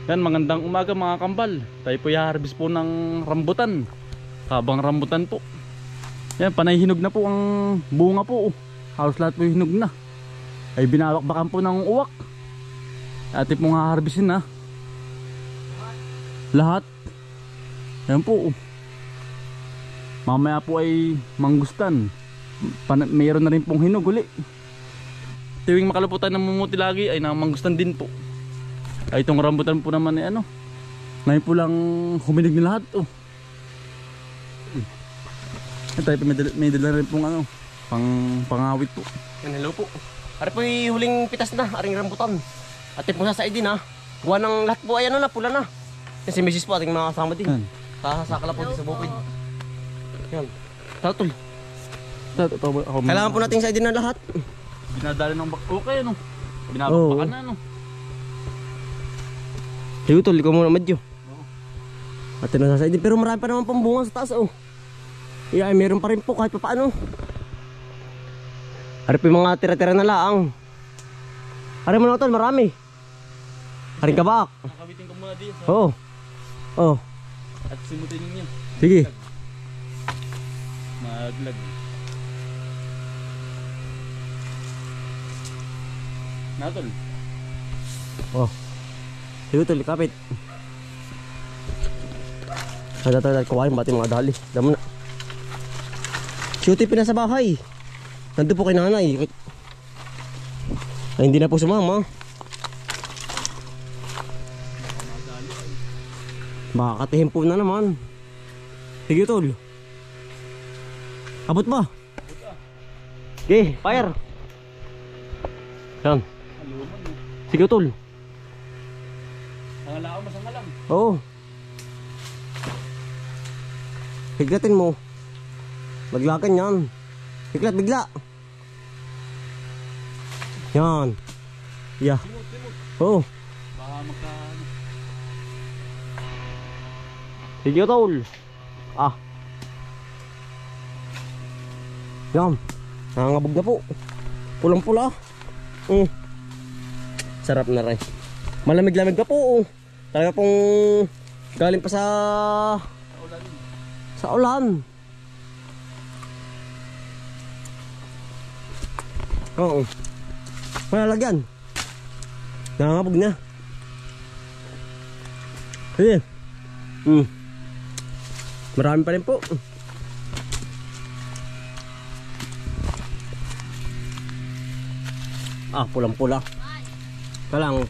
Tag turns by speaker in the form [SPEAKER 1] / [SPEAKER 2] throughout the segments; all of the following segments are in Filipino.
[SPEAKER 1] Yan, magandang umaga mga kambal. Tayo po i-harvest po ng rambutan. Kabang rambutan po. Yan, panay hinog na po ang bunga po. Halos lahat po hinog na. Ay binabakbakan po ng uwak. Ate pong haharvestin na. Lahat. Yan po. Mamaya po ay manggustan. Mayroon na rin pong hinog uli. Tuwing makaluputan ng mumuti lagi ay namanggustan din po. Ay itong rambutan po naman ay ano, ngayon po lang huminig na lahat. Tayo may dala rin pong ano, pangawit po.
[SPEAKER 2] Yan, hello po. Ari po yung huling pitas na, aring rambutan. At po sa din ha. Gawa ng lahat po ay ano na, pula na. Kasi misis po ating mga kasama din. Kasakala po din sa bukid. Yan. Tatol. Kailangan po natin sa din na lahat.
[SPEAKER 1] Binadali ng okay ano. Binabakbakan na ano.
[SPEAKER 2] Sige tol, ikaw muna medyo. At nasa din, pero marami pa naman pang bunga sa taas Yeah, meron pa rin po kahit pa paano. Ari po yung mga tira-tira na laang. Ari mo na tol, marami. Aring kabak.
[SPEAKER 1] Nakabitin ko muna din.
[SPEAKER 2] Oo.
[SPEAKER 1] At simutin ninyo.
[SPEAKER 2] Sige.
[SPEAKER 1] Maglag. Natol.
[SPEAKER 2] Sige tol, kapit. Kada tayo kuhain, bati mga dali. Damo na. Shooty pinasa bahay. Nandun po kay nanay. Ay, hindi na po sumama. Makakatihin po na naman. Sige tol. Abot ba? Okay, fire. Yan. Sige tol.
[SPEAKER 1] Sangalao mo sangalang.
[SPEAKER 2] Oo. Higlatin mo. Maglakan yan. Higlat bigla. Yan. Yeah. Oo.
[SPEAKER 1] Baka magka...
[SPEAKER 2] Sige tol. Yan. Nangangabog na po. Pulang pula. Sarap na rin. Malamig-lamig na po. Talaga pong galing pa sa ulan. Oo. Malalagyan. Nangangabog na. Sige. Marami pa rin po. Pulang-pula. Kalang.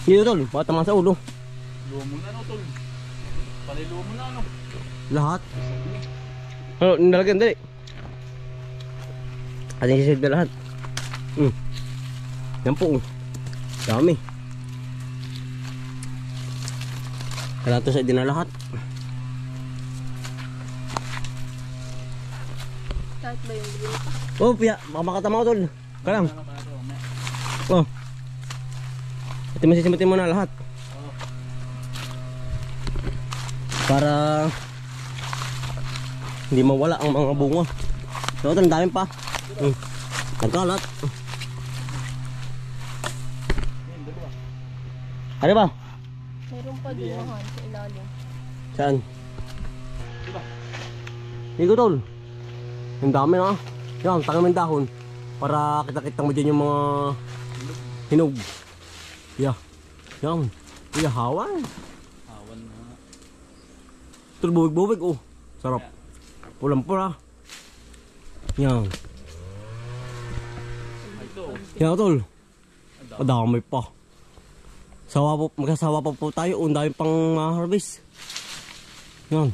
[SPEAKER 2] Dito tol, baka tama sa ulo.
[SPEAKER 1] Luwa mo na no tol. Paliluwa mo na ano.
[SPEAKER 2] Lahat. Nalagyan dali. Ating sisid na lahat. Yan po. Dami. Kailangan to sa din na lahat.
[SPEAKER 3] Kahit ba yung green pa?
[SPEAKER 2] Piya. Baka makatama ko tol. Kalang. Ito masisimutin mo na lahat. Para hindi mawala ang mga bunga. So ito, ang dami pa. Nagkalat. Ano ba?
[SPEAKER 3] Meron pa dumahan sa ilalim.
[SPEAKER 2] Saan? Dito tol. Ang dami na. Yan, tangan mo yung dahon. Para kita-kita mo dyan yung mga hinog. Yeah. Yan. Hawan.
[SPEAKER 1] Hawan na.
[SPEAKER 2] Tol, bubig-bubig. Sarap. Pulang-pula. Yan. Yan tol. Madami pa. Magkasawa pa po tayo. Ang dami pang harvest. Yan.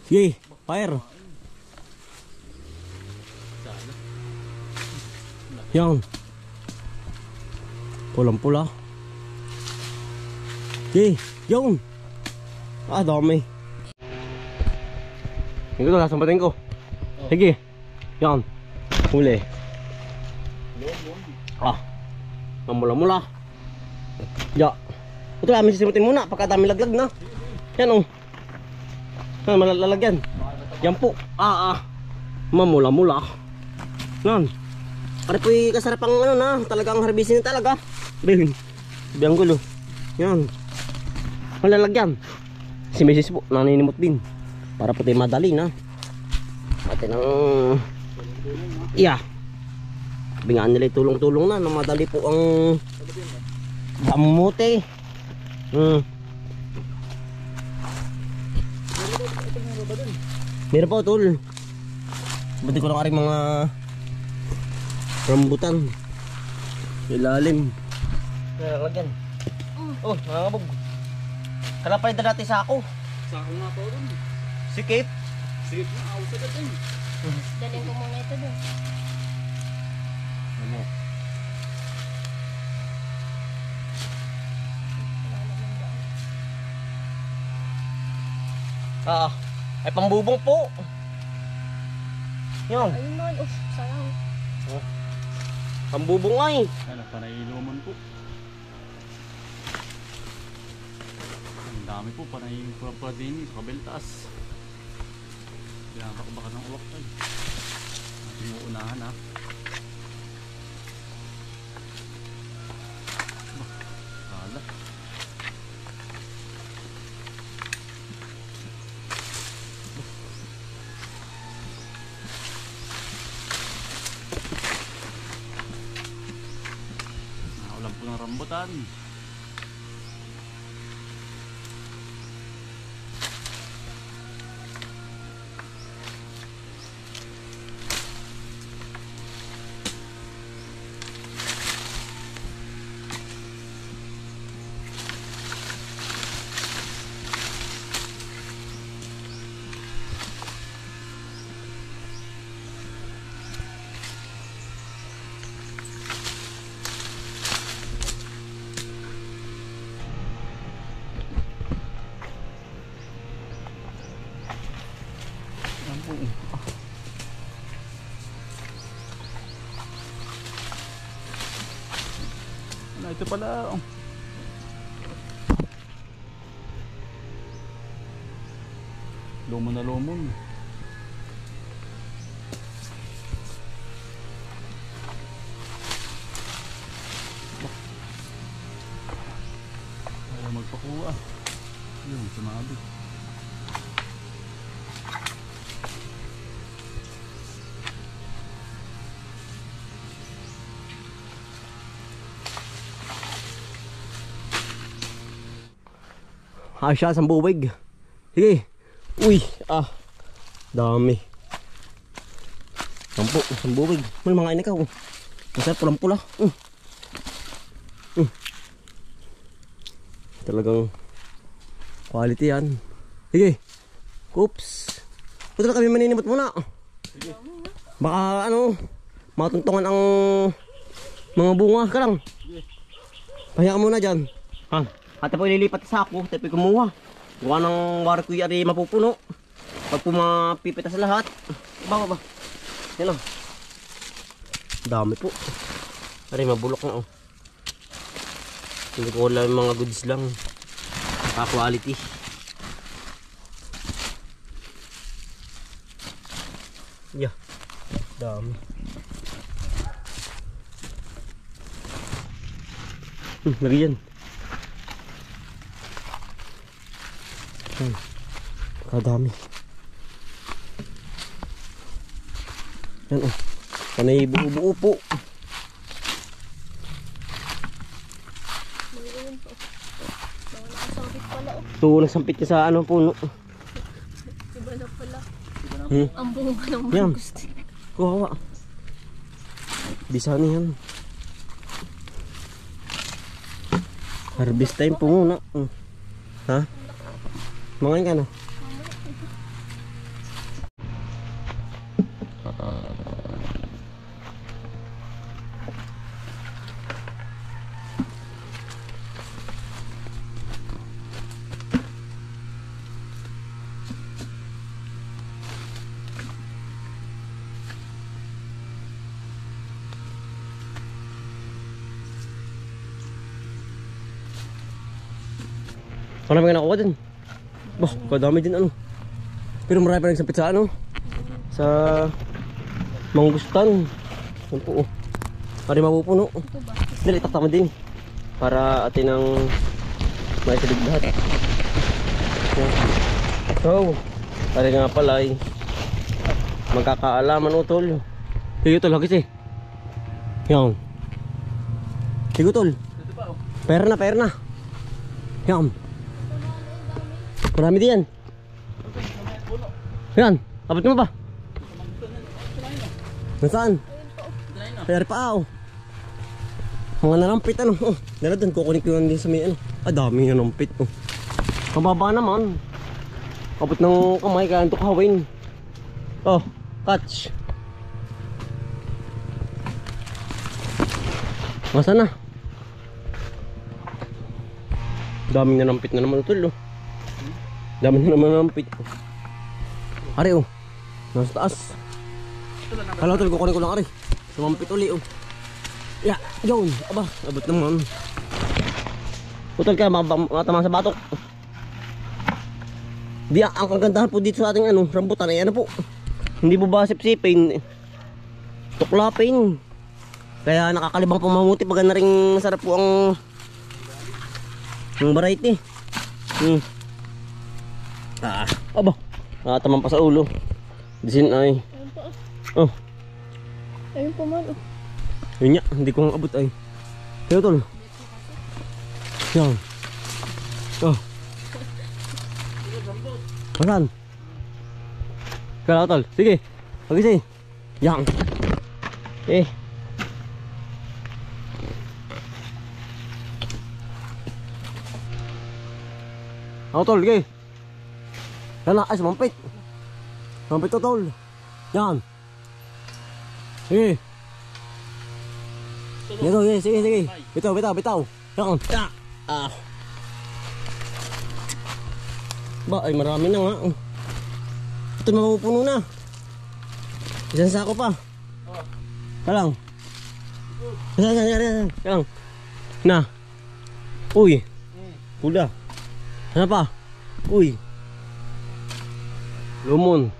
[SPEAKER 2] Sige, fire. Yan. Pulang-pula. Sige, yan. Dami. Ito to, lasampatin ko. Sige. Yan. Huli. Mamula-mula. Ya. Ito lang, sisimutin muna. Pagkadami laglag na. Yan malalagyan. Yan po. Mamula-mula. Yan. Para po kasarap ang talagang harbisin talaga. Bianggulo. Yan. Malalagyan. Si Mrs. po, naninimot din. Para po tayo madali na. Atin ang... Iya. Bingaan nila tulong-tulong na. Madali po ang... Gamote. Meron po tol. Buti ko lang aring mga rambutan. Ilalim. Lagyan. Oh, nakakabog. Kalapay na natin sa ako.
[SPEAKER 1] Sako nga po rin.
[SPEAKER 2] Sikip.
[SPEAKER 1] Sige na, ako sa dating.
[SPEAKER 3] Dalhin ko muna ito doon.
[SPEAKER 2] Ano? Ay pambubong po. Yan.
[SPEAKER 3] Ayun naman. Oh, sayang.
[SPEAKER 2] Pambubong ay.
[SPEAKER 1] Ano, panailuman po. Ang dami po, panay pa din sa kabeltaas. Kailangan baka ng uwak tayo. Natin mo unahan ha. Kala. Nakaulan po ng rambutan. Ano, ito pala. Oh. Lumon na lumon. Ayaw magpakuha. Yun, sumabi.
[SPEAKER 2] Siya, sambuwig. Sige. Uy, dami. Sambuwig. May mga ina ka. Masarap pulang-pula. Talagang quality yan. Sige. Oops. Punta na kami maninimot muna. Baka matuntungan ang mga bunga ka lang. Pahiya ka muna dyan. At po ililipat sa ako, tayo kumuha. Gawa ng wari ko yari mapupuno. Pag pumapipita sa lahat. Ba. Yan o. Dami po. Ari mabulok na o. Hindi ko wala yung mga goods lang. Quality. Yeah. Dami. Lagi yan. Kadami. Yan o. Panay buo-buo po.
[SPEAKER 3] Mayroon po. Baka nakasabit pala.
[SPEAKER 2] Ito, nasampit niya sa puno.
[SPEAKER 3] Iba na pala.
[SPEAKER 2] Hmm?
[SPEAKER 3] Ang bunga ng
[SPEAKER 2] Yan.
[SPEAKER 3] mangustin.
[SPEAKER 2] Kuhawa. Bisa niyan. Harvest time po muna. Ha? Mangain ka na. Marami ka nakuha din. Bah, kadami din Pero marami pa nagsampit sa sa mangustan. Yan po Pari mapupuno. Dali, tatama din. para atin ang may silid lahat. So, pare nga pala ay magkakaalaman utol. Sige tol, hagis eh. Yan. Sige tol. Pera na. Yan. Marami din yan. Yan, abot mo ba? Nasaan? Pera pa oh. Mga nanampit ano. Oh, dala doon, kukunin ko yun din sa may ano. Dami nanampit oh. Mababa naman. Abot ng kamay kaya ito kahawin. Oh, catch. Masa na? Daming nanampit na naman utol oh. Daming na naman nanampit. Ari oh. Nasa taas. Kala utol, kukunin ko lang ari. Sumampit uli oh. Ya, yun. Aba, abot naman. Utol ka, matama sa batok. Di ang kagandahan po dito sa ating ano, rambutan ay ano po. Hindi po ba sipsipin, tuklapin. Kaya nakakalibang pamamuti pag na rin sarap po ang variety. Aba, nakatamang pa sa ulo. Disin ay.
[SPEAKER 3] Ayun po.
[SPEAKER 2] Oh,
[SPEAKER 3] Ayun po man.
[SPEAKER 2] yun nga, hindi ko abot ay. Kaya tol. Yan. Oh. Masan? Kaya tol, sige. Pag-isi. Yan. Ako tol, sige. Yan na, ay sumampit. Sumampit to tol. Yan. Sige. Ito, sige. Bitaw. Yan. Ba, ay marami na nga. Ito mapupuno na. Isang sako pa. Kalang. Kalang. Na. Uy. Pula. Ano pa? Uy. Lumon.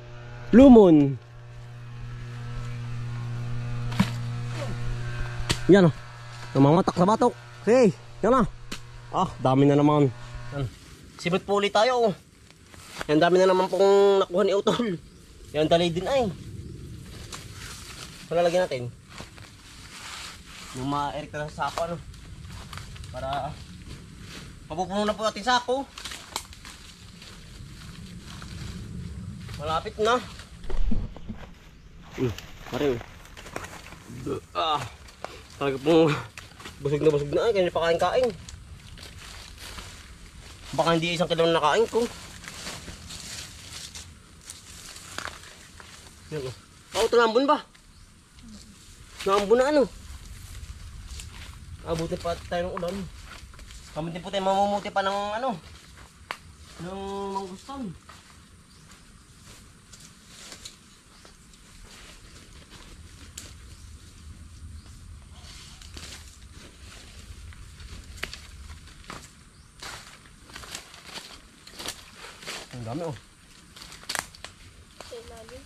[SPEAKER 2] Yan o. Namamatak sa batok. Sige. Yan na. Dami na naman. Sibot po ulit tayo. Yan, dami na naman pong nakuha ni Utol. Yan, talay din ay. Palalagyan natin. Yung ma-eric na sa sako ano. Para papupuno na po natin sako. Malapit na. Pare. Talaga pong busog na ay. Kaya pa kain-kain. Baka hindi 1 kilo na nakain ko. Yan o. Ito nambun ba? Nambun na ano? Abutin pa tayo ng ulan. Kami din po tayo mamumuti pa ng ano? Ng mangustan. Ang dami oh.
[SPEAKER 3] Sa ilalim.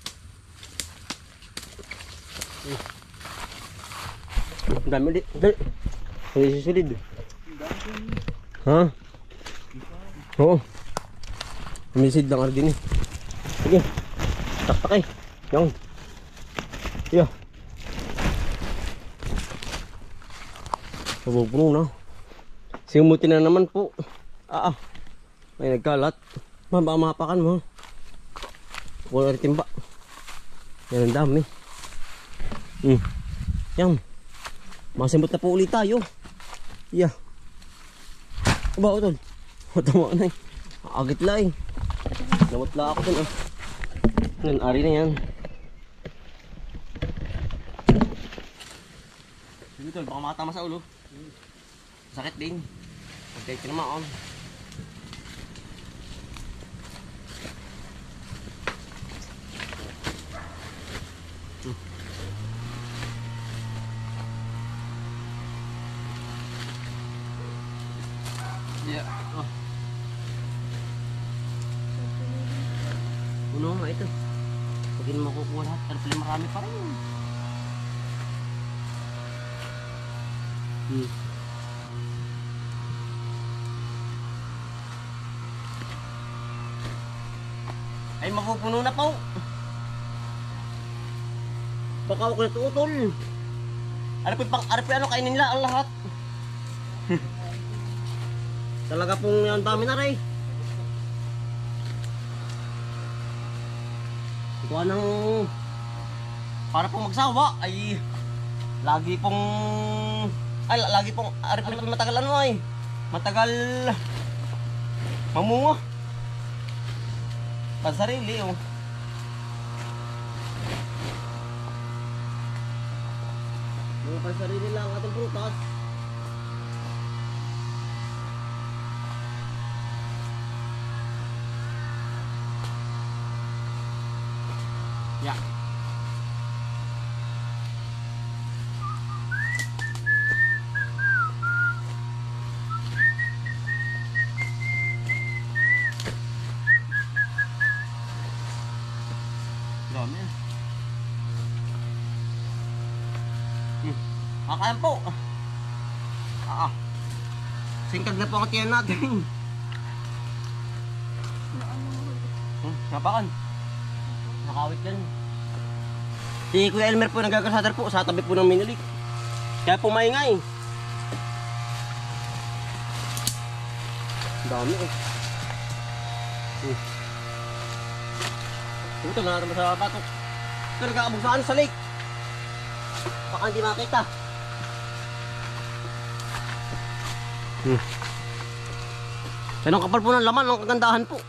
[SPEAKER 2] Ang dami ulit. Ang susulid. Ha? Oo. Umisid lang din eh. Sige. Taktak eh. Yan. Yeah. Mabupuno na. Simuti na naman po. May nagkalat. Baka mapakan mo. Wala rin timba. Yan ang dami. Yan. Masimot na po ulit tayo. Yeah. Aba, Utol. Tama na eh. Agit la eh. Nawatla ako dun ah. Yan, ari na yan. Sige Utol, baka makatama sa ulo. Sakit din. Pagkait ka naman. Yeah. Puno nga ito. Pag hindi makukuha lahat, pero pala marami pa rin. mapupuno na po. Baka ako natutol. Arapi ano kainin nila ang lahat. Talaga pong ang dami na rin. Ikuha ng para pong magsawa ay lagi pong arapi na matagal ano ay matagal mamunga. Pansarili oh. Mga pansarili lang ang ating prutas. Ya. Dami. Kakain po. Singkag na po ang tiyan natin. Napakan. Nakawit yan. Si Kuya Elmer po nagkakasadar po sa tabi po ng Minilik. Kaya po maingay. Dami eh. Ito na naman sa batok. Ito nagkakabog saan sa lake. Baka hindi makita. Yan ang kapal po ng laman, ang kagandahan po.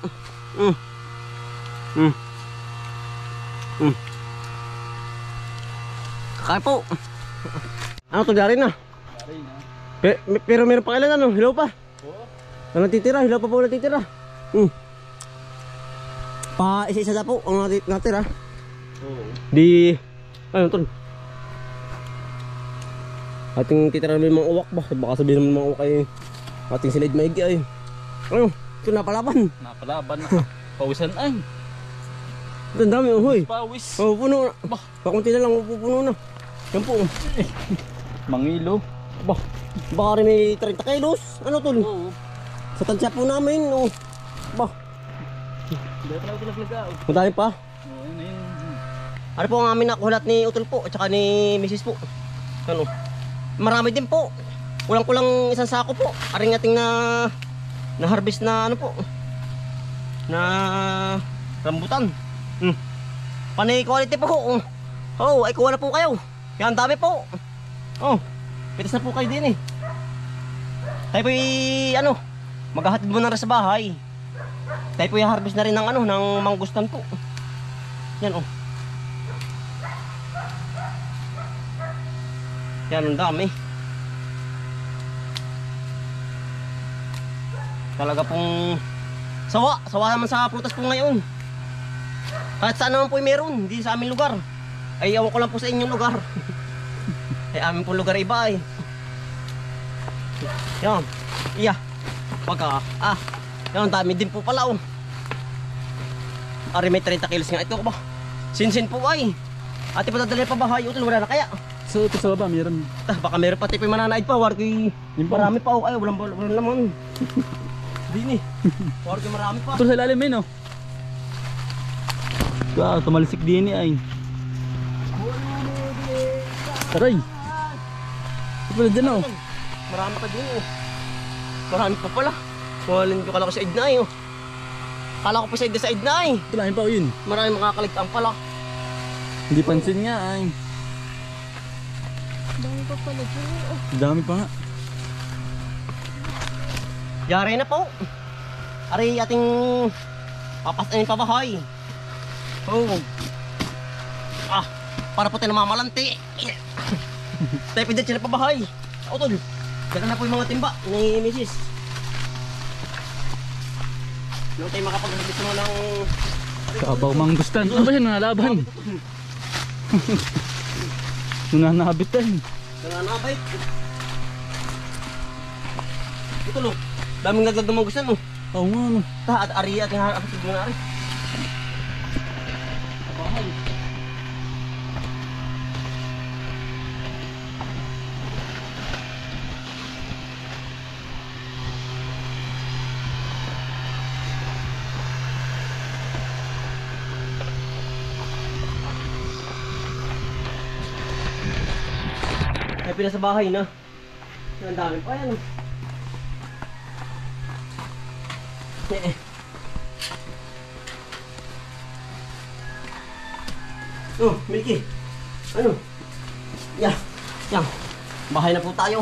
[SPEAKER 2] Kakain po. Ano to, dari na? Pero meron pa kailan ano, hilaw pa? Oo. Ano natitira, hilaw pa po natitira. Pa isa-isa na po ang natira. Oo. Di, ano to? Ating titira namin mga uwak ba? Baka sabihin naman mga uwak ay ating silid maigi ay. Ano? Ito napalaban.
[SPEAKER 1] Napalaban na. Pawisan ay.
[SPEAKER 2] Ito ang dami huy.
[SPEAKER 1] Pawis.
[SPEAKER 2] Oh, puno na. Bah, pakunti na lang pupuno na. Yan po.
[SPEAKER 1] Mangilo.
[SPEAKER 2] Bah, baka rin may 30 kilos. Ano tol?
[SPEAKER 1] Oo.
[SPEAKER 2] Sa tansya po namin. Oh. Bah,
[SPEAKER 1] Hindi pa ito naglagao.
[SPEAKER 2] madami pa.
[SPEAKER 1] Oo, yun na yun.
[SPEAKER 2] Ano po ang amin nakulat ni Utol po at saka ni Mrs. po. Ano? Marami din po. Kulang-kulang isang sako po. Aring ating na harvest na ano po. Na rambutan. Panay quality po. Oh, ay kuha na po kayo. Yan dami po. Oh, pitas na po kayo din eh. Tayo po ano, maghahatid mo na rin sa bahay. Tayo po i-harvest na rin ng ano, ng mangustan po. Yan oh. Yan ang dami. Talaga pong sawa naman sa prutas po ngayon. Kahit saan naman po meron, hindi sa aming lugar. Ay ewan ko lang po sa inyong lugar. Ay amin po lugar iba ay. Yan. Iya. Pagka yan ang dami din po pala oh. Ari may 30 kilos nga ito ba? Sinsin po ay. Ate padadali pa bahay utol wala na kaya.
[SPEAKER 1] So ito sa baba meron.
[SPEAKER 2] Baka meron pati pa mananaid pa war koy marami pa oh. Ay walang lamon. Dini. War koy marami pa.
[SPEAKER 1] Ito sa ilalim eh no. Wow, tumalisik din ay. Taray. Ito pala dyan oh.
[SPEAKER 2] Marami pa din oh. Marami pa pala. Walang ko kala ko sa idnay oh. Kala ko pa sa idnay.
[SPEAKER 1] Ito lang pa yun.
[SPEAKER 2] Marami makakaligtaan pala.
[SPEAKER 1] Hindi pansin nga ay.
[SPEAKER 3] Dami pa pala dyan. Oh.
[SPEAKER 1] Dami pa nga.
[SPEAKER 2] Yari na po. Ari ating papasanin pa bahay. Oh. Para po tayo namamalante. Tayo pindat sila pa bahay. O tol. Dala na po yung mga timba ni Mrs. Yung tayo makapag-habit mo ng
[SPEAKER 1] Kabaw manggustan. Ano ba yan? Nalaban. Nananabit tayo.
[SPEAKER 2] nanganabay. Ito lo. Daming nagdagdamang gusto mo.
[SPEAKER 1] Oo nga no.
[SPEAKER 2] At ari at yung harapin mo na ari. Bahay. happy na sa bahay na. Ang dami pa yan. Oh, Milky. Ano? Yan. Bahay na po tayo.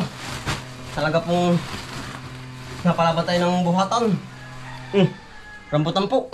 [SPEAKER 2] Talaga pong napalaban tayo ng buhatan. Rambutan po.